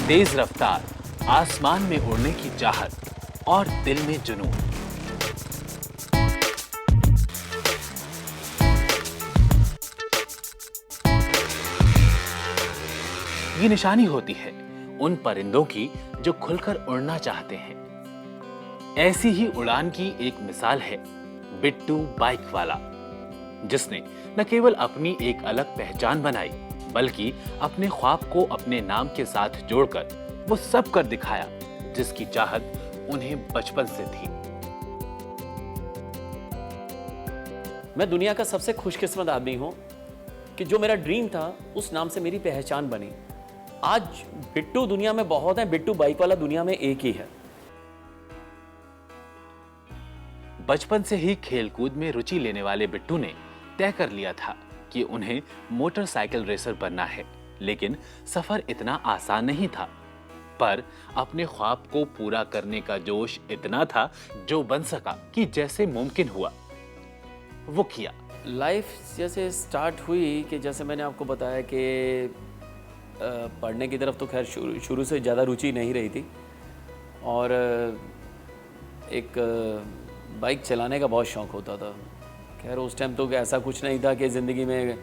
तेज रफ्तार, आसमान में उड़ने की चाहत और दिल में जुनून। ये निशानी होती है उन परिंदों की जो खुलकर उड़ना चाहते हैं। ऐसी ही उड़ान की एक मिसाल है बिट्टू बाइक वाला, जिसने न केवल अपनी एक अलग पहचान बनाई बल्कि अपने ख्वाब को अपने नाम के साथ जोड़कर वो सब कर दिखाया जिसकी चाहत उन्हें बचपन से थी। मैं दुनिया का सबसे खुशकिस्मत आदमी हूं कि जो मेरा ड्रीम था उस नाम से मेरी पहचान बनी। आज बिट्टू दुनिया में बहुत है, बिट्टू बाइक वाला दुनिया में एक ही है। बचपन से ही खेलकूद में रुचि लेने वाले बिट्टू ने तय कर लिया था कि उन्हें मोटरसाइकिल रेसर बनना है, लेकिन सफर इतना आसान नहीं था। पर अपने ख्वाब को पूरा करने का जोश इतना था, जो बन सका कि जैसे मुमकिन हुआ वो किया। लाइफ जैसे स्टार्ट हुई कि जैसे मैंने आपको बताया कि पढ़ने की तरफ तो खैर शुरू से ज़्यादा रुचि नहीं रही थी, और एक बाइक चलाने का बहुत शौक़ होता था। खैर उस टाइम तो ऐसा कुछ नहीं था कि ज़िंदगी में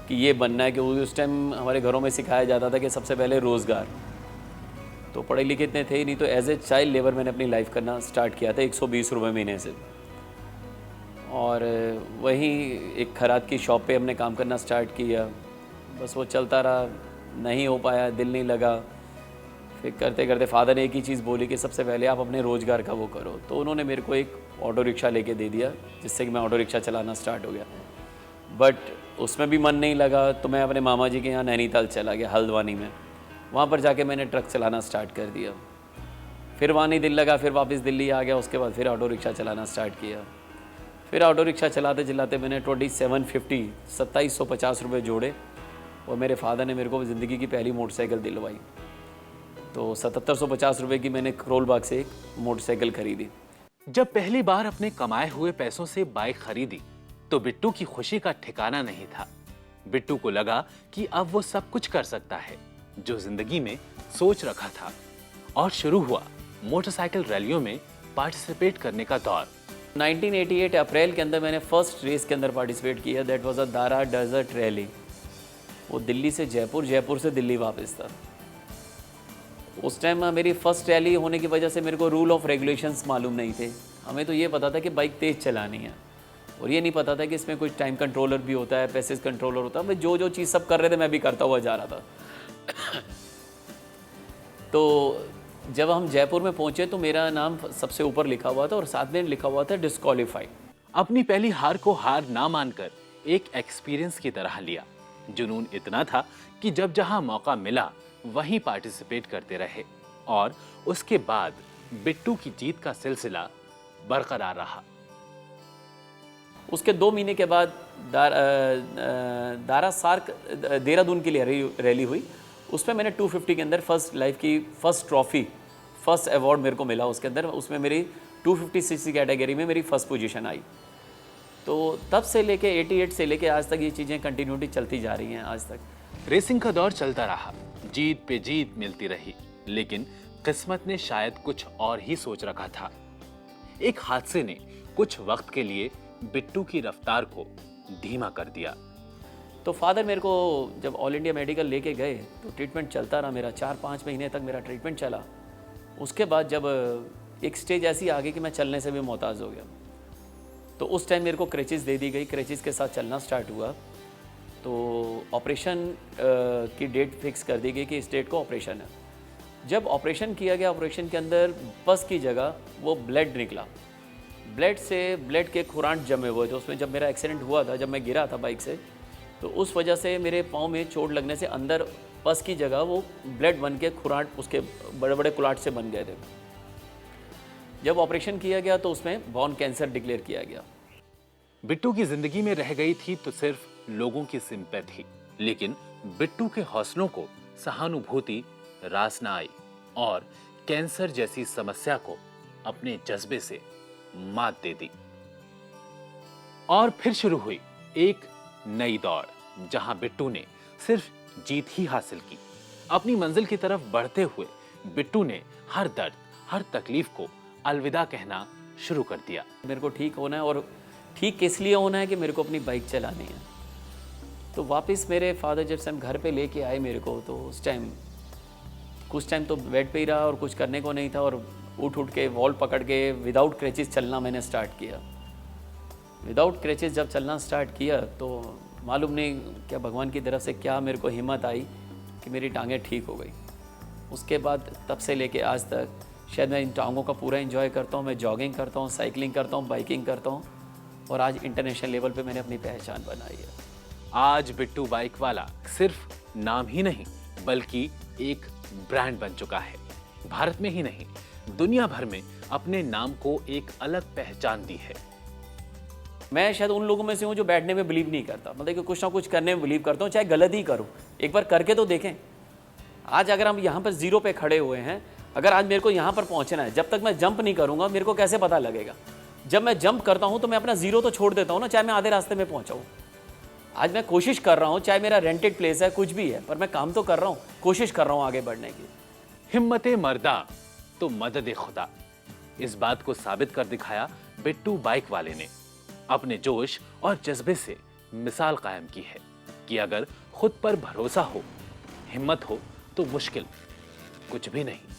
कि ये बनना है, कि उस टाइम हमारे घरों में सिखाया जाता था कि सबसे पहले रोज़गार। तो पढ़े लिखे इतने थे ही नहीं, तो एज ए चाइल्ड लेबर मैंने अपनी लाइफ करना स्टार्ट किया था 120 रुपये महीने से। और वहीं एक खराद की शॉप पे हमने काम करना स्टार्ट किया। बस वो चलता रहा, नहीं हो पाया, दिल नहीं लगा। फिर करते करते फादर ने एक ही चीज़ बोली कि सबसे पहले आप अपने रोज़गार का वो करो। तो उन्होंने मेरे को एक ऑटो रिक्शा लेके दे दिया, जिससे कि मैं ऑटो रिक्शा चलाना स्टार्ट हो गया। बट उसमें भी मन नहीं लगा, तो मैं अपने मामा जी के यहाँ नैनीताल चला गया, हल्द्वानी में। वहाँ पर जाके मैंने ट्रक चलाना स्टार्ट कर दिया। फिर वहाँ नहीं दिल लगा, फिर वापस दिल्ली आ गया। उसके बाद फिर ऑटो रिक्शा चलाना स्टार्ट किया। फिर ऑटो रिक्शा चलाते चलाते मैंने 2750 रुपये जोड़े, और मेरे फादर ने मेरे को ज़िंदगी की पहली मोटरसाइकिल दिलवाई। तो 7750 रुपये की मैंने करोल बाग से एक मोटरसाइकिल खरीदी। जब पहली बार अपने कमाए हुए पैसों से बाइक खरीदी तो बिट्टू की खुशी का ठिकाना नहीं था। बिट्टू को लगा कि अब वो सब कुछ कर सकता है जो जिंदगी में सोच रखा था, और शुरू हुआ मोटरसाइकिल रैलियों में पार्टिसिपेट करने का दौर। 1988 अप्रैल के अंदर मैंने फर्स्ट रेस के अंदर पार्टिसिपेट किया। दैट वाज अ दारा डेजर्ट रैली। वो दिल्ली से जयपुर, जयपुर से दिल्ली वापस था। उस टाइम मेरी फर्स्ट रैली होने की वजह से मेरे को रूल ऑफ रेगुलेशंस मालूम नहीं थे। हमें तो ये पता था कि बाइक तेज़ चलानी है, और ये नहीं पता था कि इसमें कुछ टाइम कंट्रोलर भी होता है, पैसेज कंट्रोलर होता है। मैं जो चीज़ सब कर रहे थे मैं भी करता हुआ जा रहा था। तो जब हम जयपुर में पहुंचे तो मेरा नाम सबसे ऊपर लिखा हुआ था, और साथ में लिखा हुआ था डिस्क्वालीफाइड। अपनी पहली हार को हार ना मानकर एक एक्सपीरियंस की तरह लिया। जुनून इतना था कि जब जहां मौका मिला वहीं पार्टिसिपेट करते रहे, और उसके बाद बिट्टू की जीत का सिलसिला बरकरार रहा। उसके 2 महीने के बाद दारा सार्क देहरादून के लिए रैली हुई। उसमें मैंने 250 के अंदर फर्स्ट लाइफ की फर्स्ट ट्रॉफी, फर्स्ट अवार्ड मेरे को मिला उसके अंदर। उसमें मेरी 250 सीसी कैटेगरी में मेरी फर्स्ट पोजीशन आई। तो तब से लेके 88 से लेके आज तक ये चीज़ें कंटिन्यूटी चलती जा रही हैं आज तक। रेसिंग का दौर चलता रहा, जीत पे जीत मिलती रही, लेकिन किस्मत ने शायद कुछ और ही सोच रखा था। एक हादसे ने कुछ वक्त के लिए बिट्टू की रफ्तार को धीमा कर दिया। तो फादर मेरे को जब ऑल इंडिया मेडिकल लेके गए तो ट्रीटमेंट चलता रहा मेरा, 4-5 महीने तक मेरा ट्रीटमेंट चला। उसके बाद जब एक स्टेज ऐसी आ गई कि मैं चलने से भी मोहताज हो गया, तो उस टाइम मेरे को क्रेचिस दे दी गई। क्रेचिस के साथ चलना स्टार्ट हुआ। तो ऑपरेशन की डेट फिक्स कर दी गई कि इस डेट को ऑपरेशन है। जब ऑपरेशन किया गया, ऑपरेशन के अंदर पस की जगह वो ब्लड निकला। ब्लड के खुरांट जमे हुए थे उसमें। जब मेरा एक्सीडेंट हुआ था, जब मैं गिरा था बाइक से, तो उस वजह से मेरे पाँव में चोट लगने से अंदर पस की जगह वो ब्लड बन के खुरांट उसके बड़े बड़े कुलाट से बन गए थे। जब ऑपरेशन किया गया तो उसमें बोन कैंसर डिक्लेयर किया गया। बिट्टू की जिंदगी में रह गई थी तो सिर्फ लोगों की सिंपैथी, लेकिन बिट्टू के हौसलों को सहानुभूति रास न आई, और कैंसर जैसी समस्या को अपने जज्बे से मात दे दी। और फिर शुरू हुई एक नई दौड़, जहां बिट्टू ने सिर्फ जीत ही हासिल की, अपनी मंजिल की तरफ बढ़ते हुए बिट्टू ने हर दर्द, हर तकलीफ को अलविदा कहना शुरू कर दिया। मेरे को ठीक होना है, और ठीक किस लिए होना है कि मेरे को अपनी बाइक चलानी है। तो वापस मेरे फादर जब से हम घर पे लेके आए मेरे को, तो उस टाइम कुछ टाइम तो बेड पे ही रहा और कुछ करने को नहीं था, और उठ के वॉल पकड़ के विदाउट क्रैचेस चलना मैंने स्टार्ट किया। विदाउट क्रैचेस जब चलना स्टार्ट किया तो मालूम नहीं क्या भगवान की तरफ से क्या मेरे को हिम्मत आई कि मेरी टांगें ठीक हो गई। उसके बाद तब से लेके आज तक शायद मैं इन टांगों का पूरा एंजॉय करता हूँ। मैं जॉगिंग करता हूँ, साइकिलिंग करता हूँ, बाइकिंग करता हूँ, और आज इंटरनेशनल लेवल पे मैंने अपनी पहचान बनाई है। आज बिट्टू बाइक वाला सिर्फ नाम ही नहीं बल्कि एक ब्रांड बन चुका है। भारत में ही नहीं, दुनिया भर में अपने नाम को एक अलग पहचान दी है। मैं शायद उन लोगों में से हूँ जो बैठने में बिलीव नहीं करता, मतलब कि कुछ ना कुछ करने में बिलीव करता हूँ, चाहे गलत ही करूँ, एक बार करके तो देखें। आज अगर हम यहाँ पर जीरो पे खड़े हुए हैं, अगर आज मेरे को यहाँ पर पहुँचना है, जब तक मैं जंप नहीं करूँगा मेरे को कैसे पता लगेगा। जब मैं जंप करता हूँ तो मैं अपना जीरो तो छोड़ देता हूँ ना, चाहे मैं आधे रास्ते में पहुँचा हूँ। आज मैं कोशिश कर रहा हूँ, चाहे मेरा रेंटेड प्लेस है, कुछ भी है, पर मैं काम तो कर रहा हूँ, कोशिश कर रहा हूँ आगे बढ़ने की। हिम्मते मर्दा तो मदद खुदा, इस बात को साबित कर दिखाया बिट्टू बाइक वाले ने। अपने जोश और जज्बे से मिसाल कायम की है कि अगर खुद पर भरोसा हो, हिम्मत हो, तो मुश्किल कुछ भी नहीं।